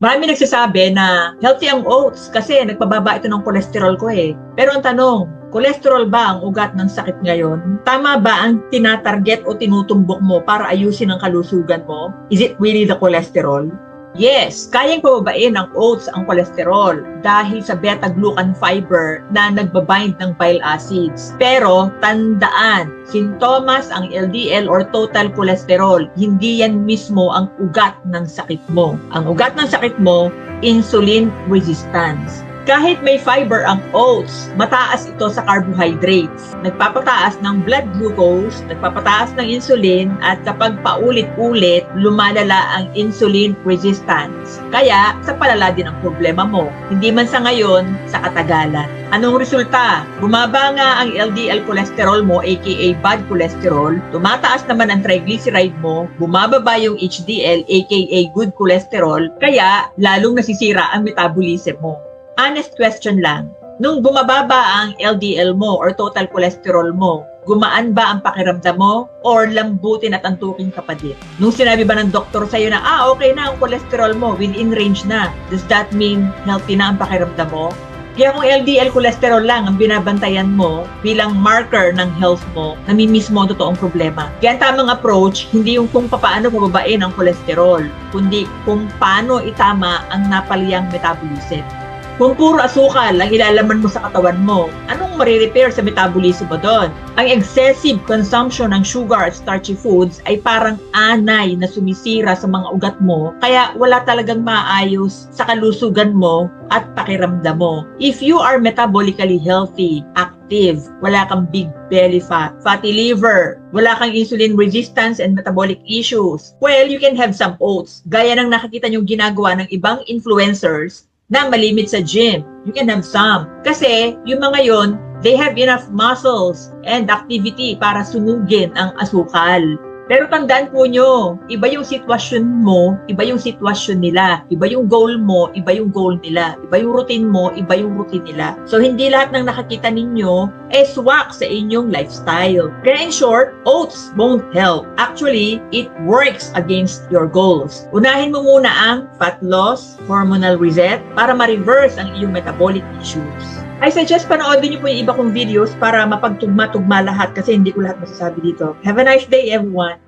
Marami nagsasabi na healthy ang oats kasi nagpababa ito ng cholesterol ko eh. Pero ang tanong, cholesterol ba ang ugat ng sakit ngayon? Tama ba ang tinatarget o tinutumbok mo para ayusin ang kalusugan mo? Is it really the cholesterol? Yes, kayang pababain ng oats ang cholesterol dahil sa beta-glucan fiber na nagbabind ng bile acids. Pero tandaan, sintomas ang LDL or total cholesterol, hindi yan mismo ang ugat ng sakit mo. Ang ugat ng sakit mo, insulin resistance. Kahit may fiber ang oats, mataas ito sa carbohydrates. Nagpapataas ng blood glucose, nagpapataas ng insulin, at kapag paulit-ulit, lumalala ang insulin resistance. Kaya, sa palala din ang problema mo. Hindi man sa ngayon, sa katagalan. Anong resulta? Bumaba nga ang LDL cholesterol mo, aka bad cholesterol, tumataas naman ang triglyceride mo, bumababa yung HDL, aka good cholesterol, kaya lalong nasisira ang metabolism mo. Honest question lang, nung bumababa ang LDL mo or total cholesterol mo, gumaan ba ang pakiramdam mo or lambutin at antukin ka pa din? Nung sinabi ba ng doktor sa'yo na, okay na ang cholesterol mo, within range na, does that mean healthy na ang pakiramdam mo? Kaya kung LDL cholesterol lang ang binabantayan mo bilang marker ng health mo, namimiss mo ang totoong problema. Kaya ang tamang approach, hindi yung kung paano pababain ang cholesterol, kundi kung paano itama ang napaliyang metabolism. Kung puro asukal ang ilalaman mo sa katawan mo, anong marirepair sa metabolism mo doon? Ang excessive consumption ng sugar at starchy foods ay parang anay na sumisira sa mga ugat mo, kaya wala talagang maayos sa kalusugan mo at pakiramdam mo. If you are metabolically healthy, active, wala kang big belly fat, fatty liver, wala kang insulin resistance and metabolic issues, well, you can have some oats. Gaya ng nakikita niyong ginagawa ng ibang influencers na malimit sa gym. You can have some. Kasi yung mga yon, they have enough muscles and activity para sunugin ang asukal. Pero tandaan po nyo, iba yung sitwasyon mo, iba yung sitwasyon nila. Iba yung goal mo, iba yung goal nila. Iba yung routine mo, iba yung routine nila. So hindi lahat ng nakakita ninyo swak sa inyong lifestyle. Kaya in short, oats won't help. Actually, it works against your goals. Unahin mo muna ang fat loss, hormonal reset, para ma-reverse ang iyong metabolic issues. I suggest panoodin niyo po yung iba kong videos para mapagtugma-tugma lahat kasi hindi ko lahat masasabi dito. Have a nice day, everyone!